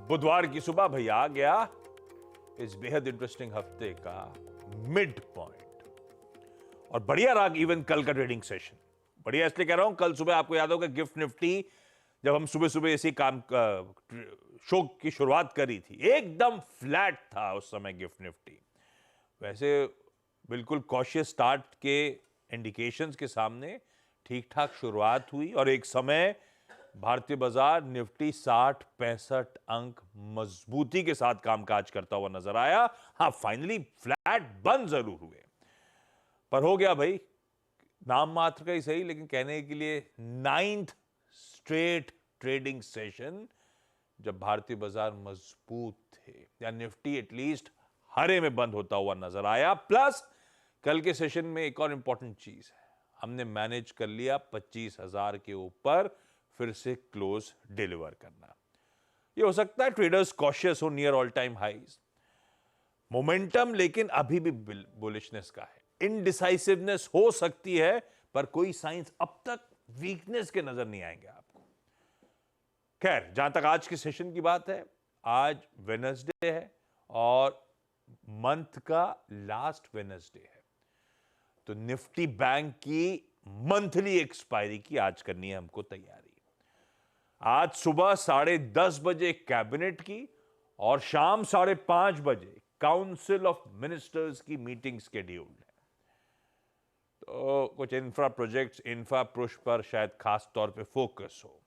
बुधवार की सुबह भैया आ गया इस बेहद इंटरेस्टिंग हफ्ते का मिड पॉइंट। और बढ़िया रहा इवन कल का ट्रेडिंग सेशन। बढ़िया इसलिए कह रहा हूं, कल सुबह आपको याद होगा गिफ्ट निफ्टी जब हम सुबह सुबह इसी काम शो की शुरुआत करी थी, एकदम फ्लैट था उस समय गिफ्ट निफ्टी। वैसे बिल्कुल कॉशियस स्टार्ट के इंडिकेशंस के सामने ठीक ठाक शुरुआत हुई और एक समय भारतीय बाजार निफ्टी 60-65 अंक मजबूती के साथ कामकाज करता हुआ नजर आया। हां, फाइनली फ्लैट बंद जरूर हुए, पर हो गया भाई नाम मात्र का ही सही, लेकिन कहने के लिए 9th स्ट्रेट ट्रेडिंग सेशन जब भारतीय बाजार मजबूत थे या निफ्टी एटलीस्ट हरे में बंद होता हुआ नजर आया। प्लस कल के सेशन में एक और इंपॉर्टेंट चीज है, हमने मैनेज कर लिया 25,000 के ऊपर फिर से क्लोज डिलीवर करना। ये हो सकता है ट्रेडर्स कॉशियस हो near all time highs, momentum लेकिन अभी भी बुलिशनेस का है, इनडिसाइसिवनेस हो सकती है, पर कोई साइंस अब तक वीकनेस के नजर नहीं आएंगे आपको। खैर, जहां तक आज के सेशन की बात है, आज वेडनेसडे है और मंथ का लास्ट वेडनेसडे है, तो निफ्टी बैंक की मंथली एक्सपायरी की आज करनी है हमको तैयारी। आज सुबह 10:30 बजे कैबिनेट की और शाम 5:30 बजे काउंसिल ऑफ मिनिस्टर्स की मीटिंग शेड्यूल्ड है। तो कुछ इंफ्रा प्रोजेक्ट्स, इंफ्रा पुश पर शायद खास तौर पे फोकस हो।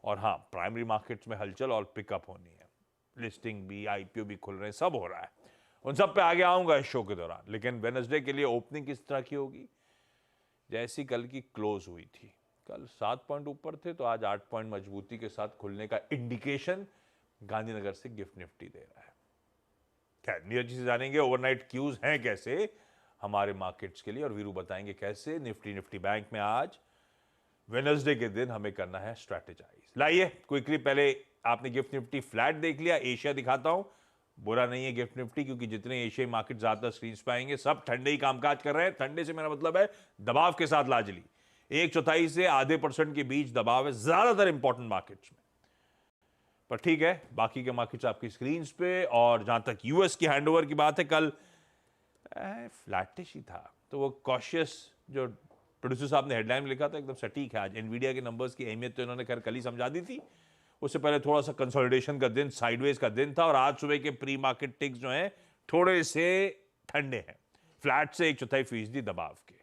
और हां, प्राइमरी मार्केट्स में हलचल और पिकअप होनी है, लिस्टिंग भी, आईपीओ भी खुल रहे हैं, सब हो रहा है। उन सब पे आगे आऊंगा इस शो के दौरान। लेकिन वेडनेसडे के लिए ओपनिंग किस तरह की होगी? जैसी कल की क्लोज हुई थी, कल 7 पॉइंट ऊपर थे, तो आज 8 पॉइंट मजबूती के साथ खुलने का इंडिकेशन गांधीनगर से गिफ्ट निफ्टी दे रहा है। खैर, नीरज जी से जानेंगे ओवरनाइट क्यूज हैं कैसे हमारे मार्केट्स के लिए, और वीरू बताएंगे कैसे निफ्टी बैंक में आज वेडनेसडे के दिन हमें करना है स्ट्रैटेजाइज। लाइए क्विकली, पहले आपने गिफ्ट निफ्टी फ्लैट देख लिया, एशिया दिखाता हूं। बुरा नहीं है गिफ्ट निफ्टी, क्योंकि जितने एशियाई मार्केट ज्यादातर स्क्रीन पे आएंगे सब ठंडे ही कामकाज कर रहे हैं। ठंडे से मेरा मतलब है दबाव के साथ लाजली, 1/4 से आधे % के बीच दबाव है ज्यादातर इंपॉर्टेंट मार्केट्स में। पर ठीक है, बाकी के मार्केट्स आपकी स्क्रीन पे। और जहां तक यूएस की हैंडओवर की बात है, कल फ्लैटिश ही था, तो वो कॉशियस जो प्रोड्यूसर साहब ने हेडलाइन में लिखा था एकदम सटीक है। आज एनवीडिया के नंबर्स की अहमियत तो इन्होंने खैर कल ही समझा दी थी। उससे पहले थोड़ा सा कंसोलिडेशन का दिन, साइडवेज का दिन था, और आज सुबह के प्री मार्केट टिक्स जो हैं थोड़े से ठंडे हैं, फ्लैट से 1/4% दबाव के।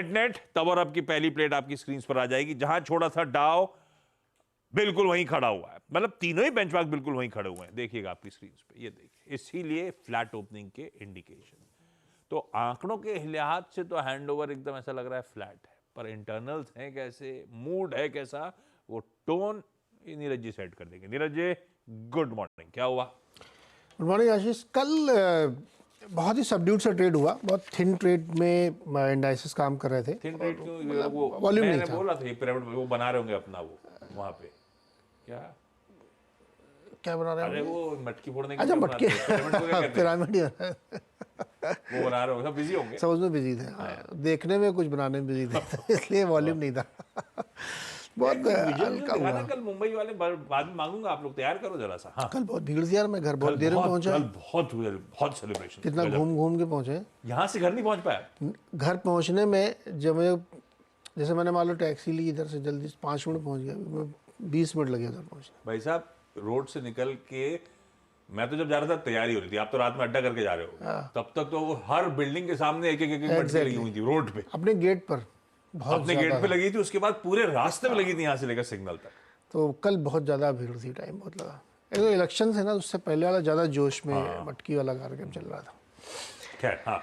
नेट तब और अब की पहली प्लेट आपकी स्क्रीन पर आ जाएगी। जहां छोड़ा था डाउ बिल्कुल वहीं खड़ा हुआ है, मतलब तीनों ही बेंचमार्क बिल्कुल वहीं खड़े हुए हैं, देखिएगा आपकी स्क्रीन पे, ये देखिए। इसीलिए फ्लैट ओपनिंग के इंडिकेशन। तो आंकड़ों के लिहाज से तो हैंडओवर एकदम ऐसा लग रहा है फ्लैट है, पर इंटरनल्स हैं कैसे, मूड है कैसा, वो टोन नीरज जी सेट कर देंगे। नीरज जी, गुड मॉर्निंग, क्या हुआ? गुड मॉर्निंग आशीष। कल बहुत ही सबड्यूड सा ट्रेड हुआ, बहुत थिन ट्रेड में इंडाइसेस काम कर रहे थे। थिन ट्रेड क्यों? वो वॉल्यूम नहीं मैंने था। बोला था ये पिरामिड वो बना रहे होंगे अपना, वो वहां पे क्या बना रहे अरे वो मटकी फोड़ने के अच्छा, लिए मटकी पिरामिड ही वो बना रहे होंगे, सब बिजी होंगे, समझ में बिजी थे। हाँ। देखने में कुछ बनाने में बिजी थे इसलिए वॉल्यूम नहीं था। बहुत हल्का हुआ। कल मुंबई वाले बाद में मांगूंगा, आप लोग तैयार करो जरा सा। हाँ, कल बहुत भीड़ थी यार, मैं घर बहुत देर में पहुंचा। कल बहुत सेलिब्रेशन, कितना घूम के पहुंचे। यहाँ से घर नहीं पहुंच पाया। घर पहुंचने में जब मैं, जैसे मैंने मान लो टैक्सी ली इधर से, जल्दी 5 मिनट पहुंच गया, 20 मिनट लगे उधर पहुंचने। भाई साहब, रोड से निकल के मैं तो जब जा रहा था तैयारी हो रही थी, आप तो रात में अड्डा करके जा रहे हो, तब तक तो वो हर बिल्डिंग के सामने एक मटकी लगी हुई थी रोड पे, अपने गेट पर, अपने गेट पे लगी थी, उसके बाद पूरे रास्ते में लगी थी यहाँ से लेकर सिग्नल तक। तो कल बहुत ज़्यादा भीड़ थी, टाइम बहुत लगा। एक तो इलेक्शन है ना, उससे पहले वाला ज़्यादा जोश में मटकी वाला कार्यक्रम चल रहा था। खैर, हाँ,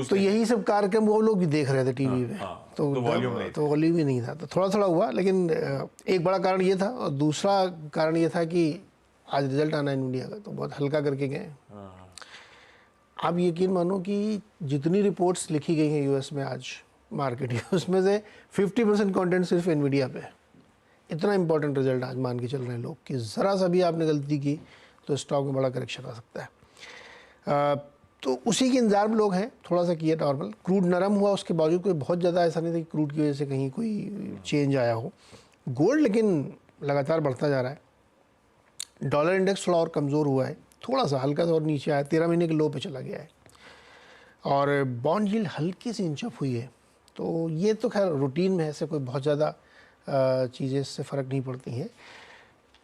तो यही सब कार्यक्रम वो लोग भी देख रहे थे टीवी पे। तो वॉल्यूम ही नहीं था, तो थोड़ा हुआ। लेकिन एक बड़ा कारण ये था, और दूसरा कारण ये था कि आज रिजल्ट आना एनवीडिया का, तो बहुत हल्का करके गए। आप यकीन मानो कि जितनी रिपोर्ट्स लिखी गई हैं यूएस में आज मार्केट की, उसमें से 50% कंटेंट सिर्फ एनवीडिया पे है। इतना इंपॉर्टेंट रिजल्ट आज मान के चल रहे हैं लोग कि ज़रा सा भी आपने गलती की तो स्टॉक में बड़ा करेक्शन आ सकता है। तो उसी के इंतजार में लोग हैं। थोड़ा सा किया नॉर्मल, क्रूड नरम हुआ, उसके बावजूद कोई बहुत ज़्यादा ऐसा नहीं था कि क्रूड की वजह से कहीं कोई चेंज आया हो। गोल्ड लेकिन लगातार बढ़ता जा रहा है। डॉलर इंडेक्स थोड़ा और कमज़ोर हुआ है, थोड़ा सा हल्का सा और नीचे आया, 13 महीने के लो पे चला गया है। और बॉन्ड यील्ड हल्की सी इंच अप हुई है। तो ये तो खैर रूटीन में ऐसे कोई बहुत ज़्यादा चीज़ें इससे फ़र्क नहीं पड़ती हैं।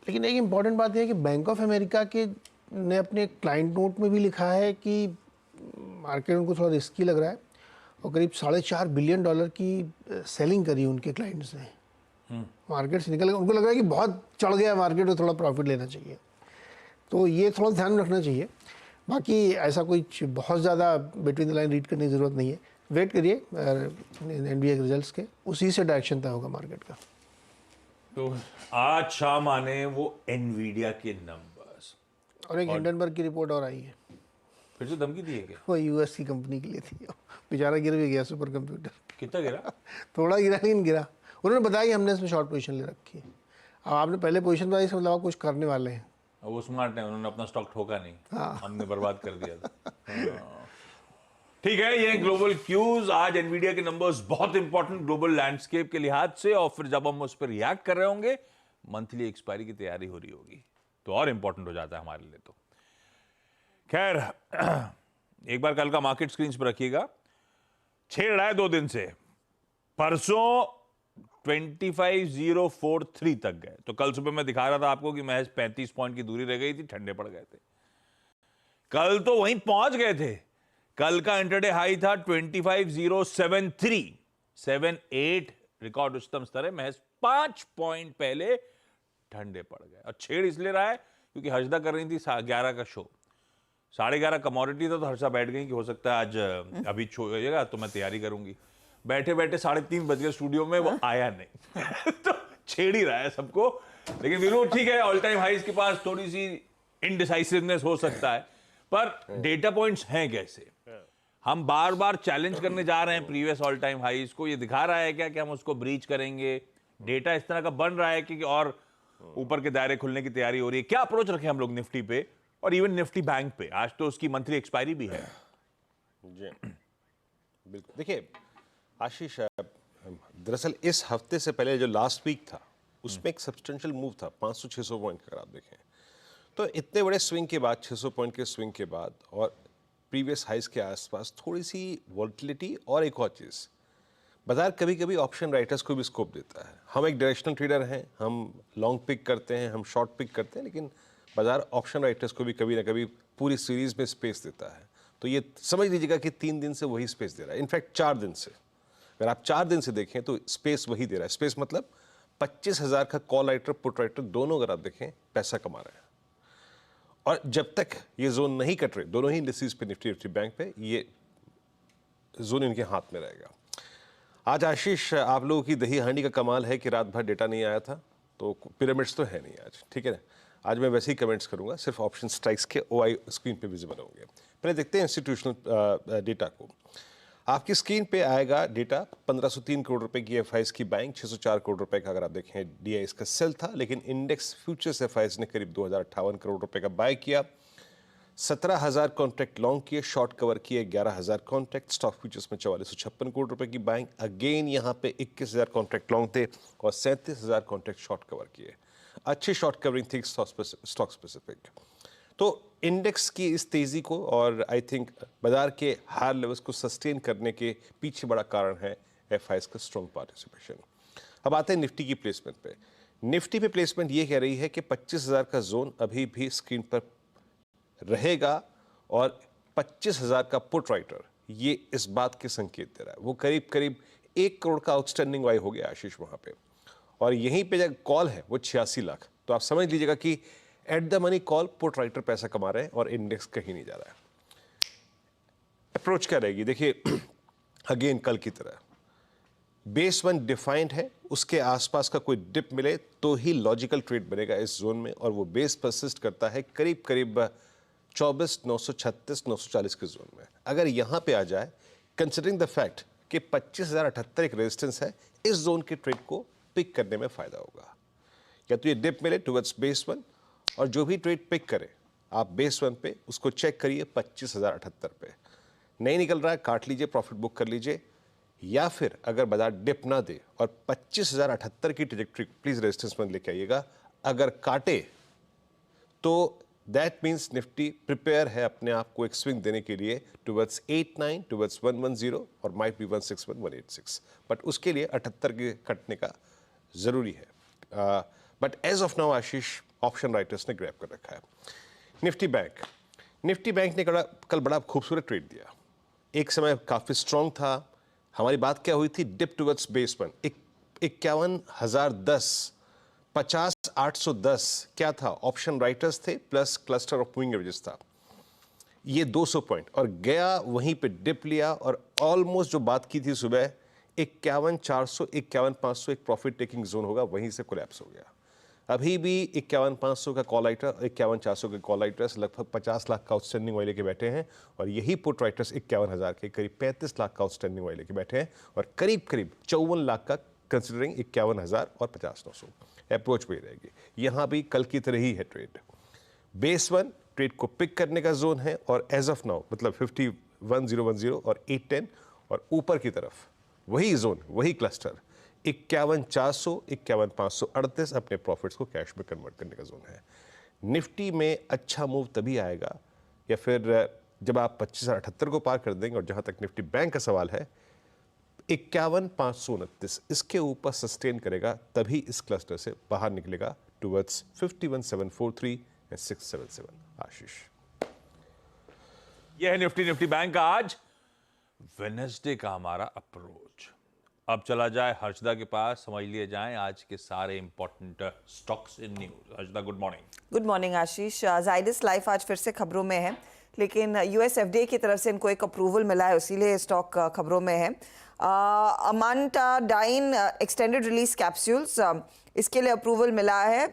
लेकिन एक इम्पॉर्टेंट बात यह है कि बैंक ऑफ अमेरिका के ने अपने क्लाइंट नोट में भी लिखा है कि मार्केट उनको थोड़ा रिस्की लग रहा है और करीब $4.5 बिलियन की सेलिंग करी उनके क्लाइंट्स ने। मार्केट से निकल गया, उनको लग रहा है कि बहुत चढ़ गया मार्केट और थोड़ा प्रॉफिट लेना चाहिए। तो ये थोड़ा ध्यान में रखना चाहिए। बाकी ऐसा कुछ बहुत ज़्यादा बिटवीन द लाइन रीड करने की ज़रूरत नहीं है। वेट करिए एनबीए के रिजल्ट्स के, उसी से डायरेक्शन तय होगा मार्केट का। तो आज शाम आने वो एनवीडिया के नंबर्स और एक हिंडनबर्ग की रिपोर्ट और आई है, फिर से धमकी दी है क्या? वो यूएस की कंपनी के लिए थी। बेचारा गिर भी गया सुपर कंप्यूटर। कितना गिरा? थोड़ा गिरा लेकिन गिरा। उन्होंने बताया कि हमने इसमें शॉर्ट पोजीशन ले रखी है। अब आपने पहले पोजीशन बताई, इसका मतलब आप कुछ करने वाले हैं। अब वो स्मार्ट है, उन्होंने अपना स्टॉक ठोका नहीं। हमने बर्बाद कर दिया था। ठीक है, ये ग्लोबल क्यूज। आज एनवीडिया के नंबर्स बहुत इंपॉर्टेंट ग्लोबल लैंडस्केप के लिहाज से, और फिर जब हम उस पर रिएक्ट कर रहे होंगे, मंथली एक्सपायरी की तैयारी हो रही होगी, तो और इंपॉर्टेंट हो जाता है हमारे लिए। तो खैर, एक बार कल का मार्केट स्क्रीन पर रखिएगा। छेड़ रहा है 2 दिन से, परसों 25,043 तक गए। तो कल सुबह मैं दिखा रहा था आपको कि महज 35 पॉइंट की दूरी रह गई थी, ठंडे पड़ गए थे। कल तो वहीं पहुंच गए थे। कल का इंटरडे हाई था 25,073, 78 रिकॉर्ड उच्चतम स्तर है। महज 5 पॉइंट पहले ठंडे पड़ गए। और छेड़ इसलिए रहा है क्योंकि हर्षदा कर रही थी 11 का शो, 11:30 कमोडिटी था, तो हर्षा बैठ गई कि हो सकता है आज अभी छोड़ेगा तो मैं तैयारी करूंगी। बैठे बैठे 3:30 बज गए स्टूडियो में, वो आया नहीं। तो छेड़ ही रहा है सबको। लेकिन विनोद ठीक है, ऑल टाइम हाईज के पास थोड़ी सी इनडिसाइसिवनेस हो सकता है, पर डेटा पॉइंट्स हैं कैसे? हम बार बार चैलेंज करने जा रहे हैं प्रीवियस ऑल टाइम हाईज को। ये दिखा रहा है क्या कि हम उसको ब्रीच करेंगे? डेटा इस तरह का बन रहा है कि और ऊपर के दायरे खुलने की तैयारी हो रही है? क्या अप्रोच रखें हम लोग निफ्टी पे और इवन निफ्टी बैंक पे? आज तो उसकी मंथली एक्सपायरी भी है। जी बिल्कुल। देखिए आशीष, दरअसल इस हफ्ते से पहले जो लास्ट वीक था उसमें एक सब्सटेंशियल मूव था 500-600 पॉइंट का। आप देखें तो इतने बड़े स्विंग के बाद, 600 पॉइंट के स्विंग के बाद और प्रीवियस हाइज के आसपास थोड़ी सी वॉलेटिलिटी। और एक और चीज़, बाजार कभी कभी ऑप्शन राइटर्स को भी स्कोप देता है। हम एक डायरेक्शनल ट्रेडर हैं, हम लॉन्ग पिक करते हैं, हम शॉर्ट पिक करते हैं, लेकिन बाजार ऑप्शन राइटर्स को भी कभी ना कभी पूरी सीरीज में स्पेस देता है। तो ये समझ लीजिएगा कि 3 दिन से वही स्पेस दे रहा है। इनफैक्ट 4 दिन से, अगर आप 4 दिन से देखें तो स्पेस वही दे रहा है। स्पेस मतलब 25,000 का कॉल राइटर पुट राइटर दोनों अगर आप देखें पैसा कमा रहे हैं। और जब तक ये जोन नहीं कट रहे, दोनों ही इंडिसेस पे, निफ्टी बैंक पे, ये जोन इनके हाथ में रहेगा। आज आशीष, आप लोगों की दही हांडी का कमाल है कि रात भर डेटा नहीं आया था, तो पिरामिड्स तो है नहीं आज, ठीक है ना। आज मैं वैसे ही कमेंट्स करूंगा, सिर्फ ऑप्शन स्ट्राइक्स के ओआई स्क्रीन पे विजिबल होंगे। पहले देखते हैं इंस्टीट्यूशनल डेटा को। आपकी स्क्रीन पे आएगा डेटा। 1503 करोड़ रुपए की एफआईज की बाइंग, 604 करोड़ रुपए का अगर आप देखें डीआई इसका सेल था। लेकिन इंडेक्स फ्यूचर्स एफआईज ने करीब 2058 करोड़ रुपए का बाय किया। 17,000 कॉन्ट्रैक्ट लॉन्ग किए, शॉर्ट कवर किए 11,000 कॉन्ट्रैक्ट। स्टॉक फ्यूचर्स में 4456 करोड़ रुपए की बाइंग। अगेन यहाँ पे 21,000 कॉन्ट्रैक्ट लॉन्ग थे और 37,000 कॉन्ट्रैक्ट शॉर्ट कवर किए। अच्छी शॉर्ट कवरिंग थी स्टॉक स्पेसिफिक। तो इंडेक्स की इस तेजी को और आई थिंक बाजार के हायर लेवल्स को सस्टेन करने के पीछे बड़ा कारण है एफआईएस का स्ट्रॉन्ग पार्टिसिपेशन। अब आते हैं निफ्टी की प्लेसमेंट पे। निफ्टी पे प्लेसमेंट ये कह रही है कि 25,000 का जोन अभी भी स्क्रीन पर रहेगा और 25,000 का पुट राइटर ये इस बात के संकेत दे रहा है। वो करीब करीब 1 करोड़ का आउटस्टैंडिंग वाई हो गया आशीष वहां पे, और यहीं पे जो कॉल है वो 86 लाख। तो आप समझ लीजिएगा कि at the money call put writer पैसा कमा रहे हैं और इंडेक्स कहीं नहीं जा रहा है। अप्रोच क्या रहेगी? देखिए अगेन कल की तरह बेस 1 डिफाइंड है, उसके आसपास का कोई डिप मिले तो ही लॉजिकल ट्रेड बनेगा इस जोन में, और वो बेस परसिस्ट करता है करीब करीब 24,936, 940 के जोन में। अगर यहां पे आ जाए, कंसिडरिंग द फैक्ट कि 25,078 एक रेजिस्टेंस है, इस जोन के ट्रेड को पिक करने में फायदा होगा। या तो ये डिप मिले टुवर्ड्स बेस 1, और जो भी ट्रेड पिक करे आप बेस 1 पे उसको चेक करिए 25,078 पे। नहीं निकल रहा है, काट लीजिए, प्रॉफिट बुक कर लीजिए। या फिर अगर बाजार डिप ना दे और 25,078 की ट्रेजेक्टरी प्लीज रेजिस्टेंस में लेके आइएगा, अगर काटे तो दैट मीन्स निफ्टी प्रिपेयर है अपने आप को एक स्विंग देने के लिए टुवर्ड्स 89, टुवर्ड्स 110 और माइट बी 161, 186, बट उसके लिए 78 के कटने का जरूरी है। बट एज ऑफ नाउ आशीष ऑप्शन राइटर्स ने ग्रैब कर रखा है। निफ्टी बैंक ने कल बड़ा खूबसूरत ट्रेड दिया। एक समय काफी स्ट्रांग था। हमारी बात क्या हुई थी? डिप टुवर्ड्स बेस 1 51,010, 50,810 क्या था? ऑप्शन राइटर्स थे plus cluster of moving averages था। ये 200 पॉइंट और गया, वहीं पे डिप लिया और ऑलमोस्ट जो बात की थी सुबह 51,400, 51,500 एक प्रॉफिट टेकिंग जोन होगा, वहीं से कोलैप्स हो गया। अभी भी 51,500 का कॉल राइटर, 51,400 के कॉल राइटर्स लगभग 50 लाख का आउटस्टैंडिंग वाले के बैठे हैं और यही पुट राइटर्स 51,000 के करीब 35 लाख का आउटस्टैंडिंग वाले के बैठे हैं और करीब 54 लाख का कंसिडरिंग 51,000 और 50,900 अप्रोच पे रहेगी। यहाँ भी कल की तरह ही है ट्रेड। बेस 1 ट्रेड को पिक करने का जोन है और एज ऑफ नाउ मतलब 51,010 और 810 और ऊपर की तरफ वही जोन, वही क्लस्टर 51,400, 51,538 अपने प्रॉफिट्स को कैश में कन्वर्ट करने का जोन है। निफ्टी में अच्छा मूव तभी आएगा या फिर जब आप 25,078 को पार कर देंगे और जहां तक निफ्टी बैंक का सवाल है 51,529 इसके ऊपर सस्टेन करेगा, तभी इस क्लस्टर से बाहर निकलेगा टुवर्ड्स 51,743 एंड 677। आशीष, यह है निफ्टी बैंक का आज वेडनेसडे का हमारा अप्रोच। अब चला जाए हर्षदा के पास, समझ लिए जाएं आज के सारे important stocks in news. Harshada, good morning. Good morning Ashish. Zydus life आज फिर से खबरों में है, लेकिन यूएस एफडीए की तरफ से इनको एक अप्रूवल मिला है, इसीलिए स्टॉक खबरों में है। अमांटाडाइन एक्सटेंडेड रिलीज कैप्सूल्स, इसके लिए अप्रूवल मिला है।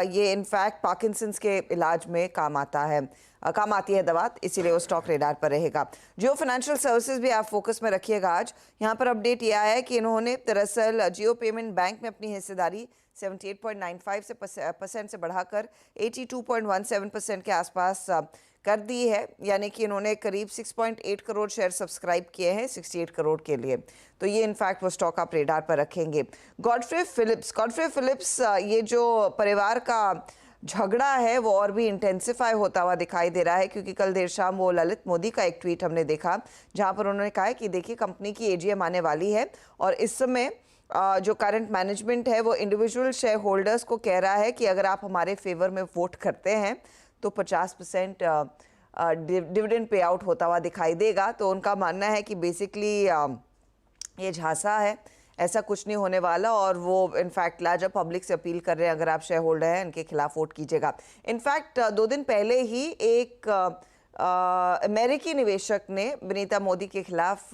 ये इनफैक्ट पार्किंसंस के इलाज में काम आती है दवा, इसीलिए वो स्टॉक रेडार पर रहेगा। जियो फाइनेंशियल सर्विसेज भी आप फोकस में रखिएगा आज। यहाँ पर अपडेट यह आया है कि इन्होंने दरअसल जियो पेमेंट बैंक में अपनी हिस्सेदारी 78.95% से बढ़ाकर 82.17% के आसपास कर दी है, यानी कि इन्होंने करीब 6.8 करोड़ शेयर सब्सक्राइब किए हैं 68 करोड़ के लिए। तो ये इनफैक्ट वो स्टॉक आप रेडार पर रखेंगे। गॉडफ्रे फिलिप्स, ये जो परिवार का झगड़ा है वो और भी इंटेंसिफाई होता हुआ दिखाई दे रहा है, क्योंकि कल देर शाम वो ललित मोदी का एक ट्वीट हमने देखा जहां पर उन्होंने कहा है कि देखिए कंपनी की एजीएम आने वाली है और इस समय जो करंट मैनेजमेंट है वो इंडिविजुअल शेयर होल्डर्स को कह रहा है कि अगर आप हमारे फेवर में वोट करते हैं तो 50% डिविडेंड पे आउट होता हुआ दिखाई देगा। तो उनका मानना है कि बेसिकली ये झांसा है, ऐसा कुछ नहीं होने वाला और वो इनफैक्ट लाजवाब पब्लिक से अपील कर रहे हैं अगर आप शेयर होल्डर हैं इनके खिलाफ वोट कीजिएगा। इनफैक्ट 2 दिन पहले ही एक अमेरिकी निवेशक ने विनीता मोदी के खिलाफ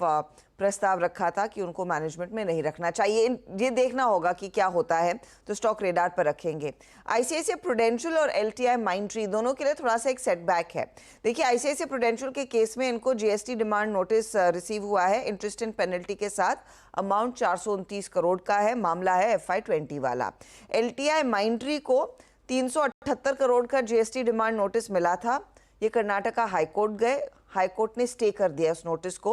प्रस्ताव रखा था कि उनको मैनेजमेंट में नहीं रखना चाहिए। ये देखना होगा कि क्या होता है, तो स्टॉक रेडार पर रखेंगे। आईसीआईसीआई प्रूडेंशियल और एलटीआई माइंडट्री दोनों के लिए थोड़ा सा एक सेटबैक है। देखिए आईसीआईसीआई प्रूडेंशियल के केस में इनको जीएसटी डिमांड नोटिस रिसीव हुआ है इंटरेस्ट एंड पेनल्टी के साथ। अमाउंट 429 करोड़ का है, मामला है FY20 वाला। एलटीआई माइंडट्री को 378 करोड़ का जीएसटी डिमांड नोटिस मिला था। ये कर्नाटका हाईकोर्ट गए, हाईकोर्ट ने स्टे कर दिया उस नोटिस को।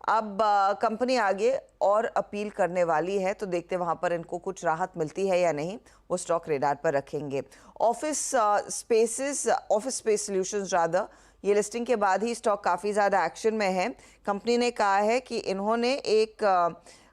अब कंपनी आगे और अपील करने वाली है, तो देखते वहां पर इनको कुछ राहत मिलती है या नहीं, वो स्टॉक रेडार पर रखेंगे। ऑफिस स्पेस सॉल्यूशंस रादर, ये लिस्टिंग के बाद ही स्टॉक काफ़ी ज़्यादा एक्शन में है। कंपनी ने कहा है कि इन्होंने एक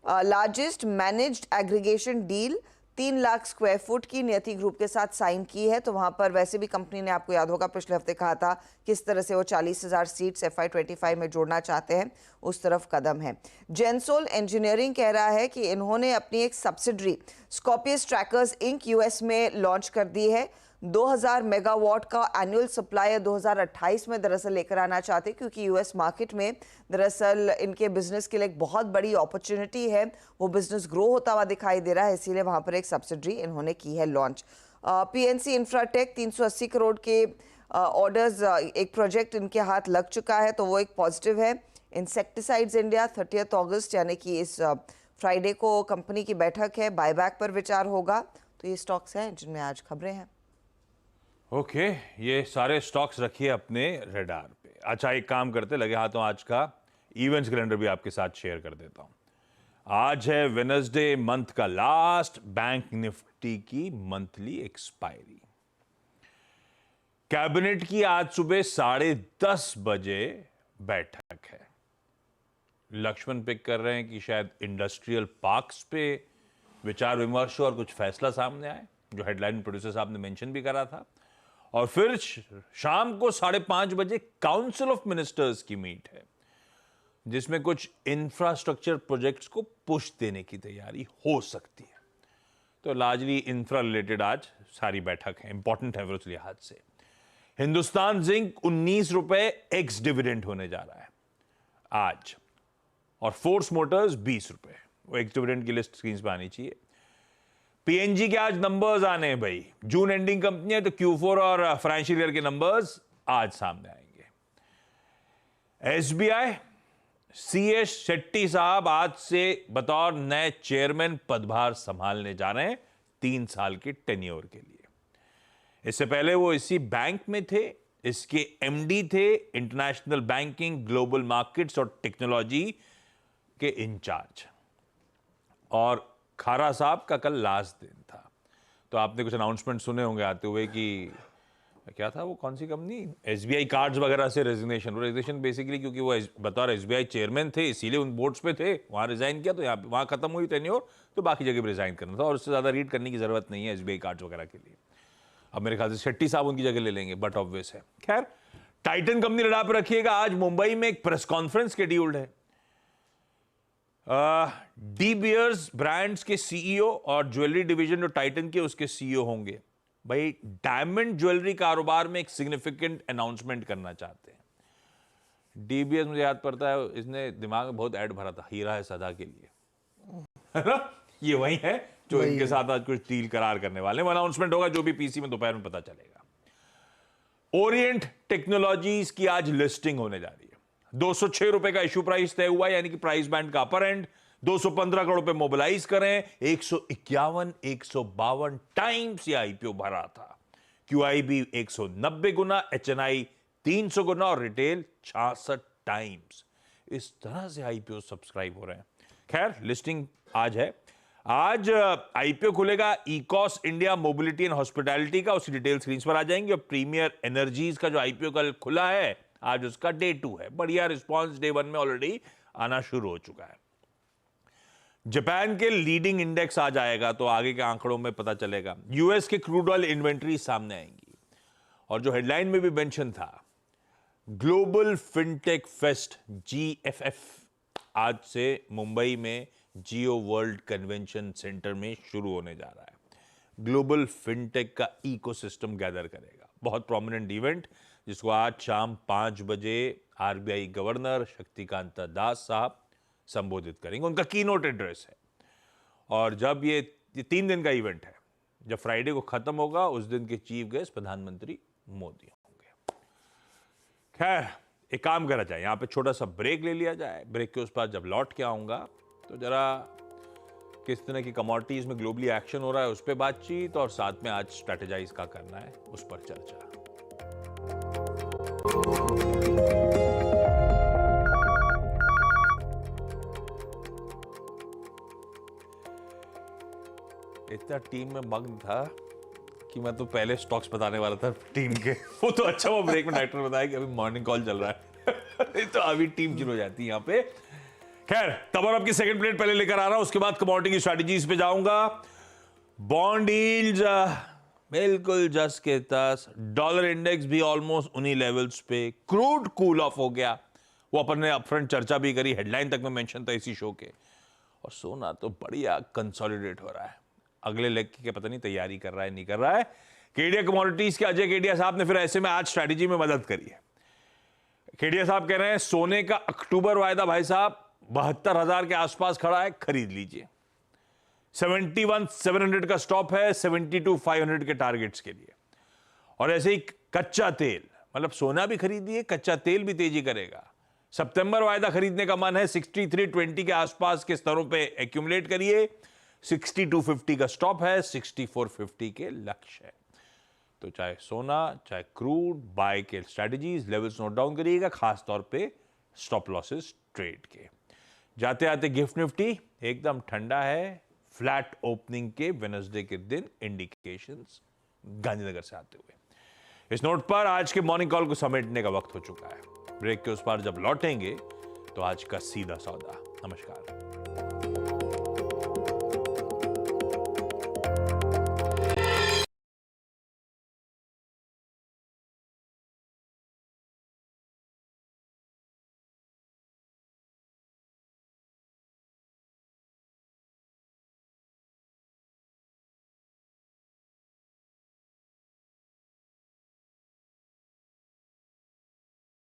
largest managed aggregation deal 3 lakh square foot की नियति ग्रुप के साथ साइन की है। तो वहां पर वैसे भी कंपनी ने, आपको याद होगा पिछले हफ्ते कहा था किस तरह से वो 40,000 सीट्स FY25 में जोड़ना चाहते हैं, उस तरफ कदम है। जेंसोल इंजीनियरिंग कह रहा है कि इन्होंने अपनी एक subsidiary Scorpius Trackers Inc US में लॉन्च कर दी है। 2000 मेगावाट का एनुअल सप्लाई 2028 में दरअसल लेकर आना चाहते, क्योंकि यूएस मार्केट में दरअसल इनके बिजनेस के लिए एक बहुत बड़ी अपॉर्चुनिटी है, वो बिजनेस ग्रो होता हुआ दिखाई दे रहा है, इसीलिए वहां पर एक सब्सिडरी इन्होंने की है लॉन्च। पीएनसी इंफ्राटेक 380 करोड़ के ऑर्डर्स, एक प्रोजेक्ट इनके हाथ लग चुका है, तो वो एक पॉजिटिव है। इंसेक्टिसाइड्स इंडिया 30 अगस्त यानी कि इस फ्राइडे को कंपनी की बैठक है, बायबैक पर विचार होगा। तो ये स्टॉक्स हैं जिनमें आज खबरें हैं। ओके, ये सारे स्टॉक्स रखिए अपने रेडार पे। अच्छा, एक काम करते लगे हाथों, आज का इवेंट्स कैलेंडर भी आपके साथ शेयर कर देता हूं। आज है वेडनेसडे, मंथ का लास्ट, बैंक निफ्टी की मंथली एक्सपायरी। कैबिनेट की आज सुबह 10:30 बजे बैठक है। लक्ष्मण पिक कर रहे हैं कि शायद इंडस्ट्रियल पार्क्स पे विचार विमर्श और कुछ फैसला सामने आए, जो हेडलाइन प्रोड्यूसर साहब ने मेंशन भी करा था। और फिर शाम को 5:30 बजे काउंसिल ऑफ मिनिस्टर्स की मीट है, जिसमें कुछ इंफ्रास्ट्रक्चर प्रोजेक्ट्स को पुश देने की तैयारी हो सकती है। तो लार्जली इंफ्रा रिलेटेड आज सारी बैठक है, इंपॉर्टेंट है उस लिहाज से। हिंदुस्तान जिंक 19 रुपए एक्स डिविडेंड होने जा रहा है आज, और फोर्स मोटर्स 20 रुपए। वो एक्स डिविडेंड की लिस्ट स्क्रीन पे आनी चाहिए। पीएनजी के आज नंबर्स आने हैं भाई, जून एंडिंग कंपनी है तो Q4 और फाइनेंशियल ईयर के नंबर्स आज सामने आएंगे। SBI CS शेट्टी साहब आज से बतौर नए चेयरमैन पदभार संभालने जा रहे हैं 3 साल के टेन्योर के लिए। इससे पहले वो इसी बैंक में थे, इसके MD थे, इंटरनेशनल बैंकिंग, ग्लोबल मार्केट्स और टेक्नोलॉजी के इंचार्ज। और खारा साहब का कल लास्ट दिन था, तो आपने कुछ अनाउंसमेंट सुने होंगे आते हुए कि क्या था वो, कौन सी कंपनी, SBI कार्ड्स वगैरह से रेजिग्नेशन बेसिकली, क्योंकि वो बतौर SBI चेयरमैन थे इसीलिए उन बोर्ड्स पे थे, वहां रिजाइन किया, तो यहाँ वहां खत्म हुई टेन्योर, तो बाकी जगह पे रिजाइन करना था, और उससे ज्यादा रीड करने की जरूरत नहीं है SBI कार्ड्स वगैरह के लिए। अब मेरे ख्याल से शेट्टी साहब उनकी जगह ले लेंगे, बट ऑब्वियस है। खैर, टाइटन कंपनी रडार पर रखिएगा, आज मुंबई में एक प्रेस कॉन्फ्रेंस शेड्यूल्ड है। डी बियर्स ब्रांड्स के CEO और ज्वेलरी डिवीजन जो टाइटन के, उसके CEO होंगे। भाई डायमंड ज्वेलरी कारोबार में एक सिग्निफिकेंट अनाउंसमेंट करना चाहते हैं। डी बियर्स, मुझे याद पड़ता है, इसने दिमाग में बहुत ऐड भरा था, हीरा है सदा के लिए, है ना? ये वही है जो इनके साथ आज कुछ डील करार करने वाले हैं। अनाउंसमेंट होगा जो भी PC में दोपहर में पता चलेगा। ओरिएंट टेक्नोलॉजीज की आज लिस्टिंग होने जा रही है। 206 रुपए का इश्यू प्राइस तय हुआ, यानी कि प्राइस बैंड का अपर एंड। 215 करोड़ रुपए मोबिलाइज करें, 151-152 टाइम्स ये IPO भरा था। QIB 190 गुना, HNI 300 गुना और रिटेल 66 टाइम्स। इस तरह से IPO सब्सक्राइब हो रहे हैं। खैर, लिस्टिंग आज है। आज IPO खुलेगा इकॉस इंडिया मोबिलिटी एंड हॉस्पिटैलिटी का, उसकी डिटेल स्क्रीन पर आ जाएंगी। और प्रीमियर एनर्जीज का जो IPO कल खुला है, आज उसका डे 2 है। बढ़िया रिस्पॉन्स डे 1 में ऑलरेडी आना शुरू हो चुका है। जापान के लीडिंग इंडेक्स आ जाएगा, तो आगे के आंकड़ों में पता चलेगा। US के क्रूड ऑयल इन्वेंट्री सामने आएंगी। और जो हेडलाइन में भी मेंशन था, ग्लोबल फिनटेक फेस्ट GFF आज से मुंबई में जियो वर्ल्ड कन्वेंशन सेंटर में शुरू होने जा रहा है। ग्लोबल फिनटेक का इकोसिस्टम गैदर करेगा। बहुत प्रोमिनेंट इवेंट, जिसको आज शाम 5 बजे RBI गवर्नर शक्तिकांत दास साहब संबोधित करेंगे। उनका कीनोट एड्रेस है। और जब ये 3 दिन का इवेंट है, जब फ्राइडे को खत्म होगा, उस दिन के चीफ गेस्ट प्रधानमंत्री मोदी होंगे। खैर, एक काम करा जाए, यहां पे छोटा सा ब्रेक ले लिया जाए। ब्रेक के उस पास जब लौट के आऊंगा तो जरा किस तरह की कमोडिटीज में ग्लोबली एक्शन हो रहा है उस पर बातचीत, और साथ में आज स्ट्रेटेजाइज का करना है उस पर चर्चा। इतना टीम में मग्न था कि मैं तो पहले स्टॉक्स बताने वाला था टीम के। वो तो अच्छा, वो ब्रेक में डायरेक्टर बताया कि अभी मॉर्निंग कॉल चल रहा है तो अभी टीम शुरू हो जाती है यहाँ पे। खैर, तब और आपकी सेकंड प्लेट पहले लेकर आ रहा हूं, उसके बाद कमोडिटी की स्ट्रैटेजीज पे जाऊंगा। बॉन्ड यील्ड्स बिल्कुल जस्ट के तस, डॉलर इंडेक्स भी ऑलमोस्ट उन्हीं लेवल्स पे, क्रूड कूल ऑफ हो गया, वो अपन ने अपफ्रंट चर्चा भी करी, हेडलाइन तक में मेंशन था इसी शो के। और सोना तो बढ़िया कंसोलिडेट हो रहा है, अगले लेग की पता नहीं तैयारी कर रहा है नहीं कर रहा है। केडिया कमोडिटीज के अजय केडिया साहब ने फिर ऐसे में आज स्ट्रैटेजी में मदद करी है। केडिया साहब कह रहे हैं सोने का अक्टूबर वायदा भाई साहब 72,000 के आसपास खड़ा है, खरीद लीजिए। 71,700 का स्टॉप है, 72,500 के टारगेट्स के लिए। और ऐसे ही कच्चा तेल, मतलब सोना भी खरीदिए, कच्चा तेल भी तेजी करेगा। सितंबर वायदा खरीदने का मन है, 63.20 के आसपास के स्तरों पे एक्यूमुलेट करिए। 62.50 का स्टॉप है, 64.50 के लक्ष्य है। तो चाहे सोना चाहे क्रूड, बाय के स्ट्रैटेजीज लेवल्स नोट डाउन करिएगा, खास तौर पे स्टॉप लॉसेस ट्रेड के। जाते आते गिफ्ट निफ्टी एकदम ठंडा है, फ्लैट ओपनिंग के वेडनेसडे के दिन इंडिकेशंस गांधीनगर से आते हुए। इस नोट पर आज के मॉर्निंग कॉल को समेटने का वक्त हो चुका है। ब्रेक के उस पार जब लौटेंगे तो आज का सीधा सौदा। नमस्कार।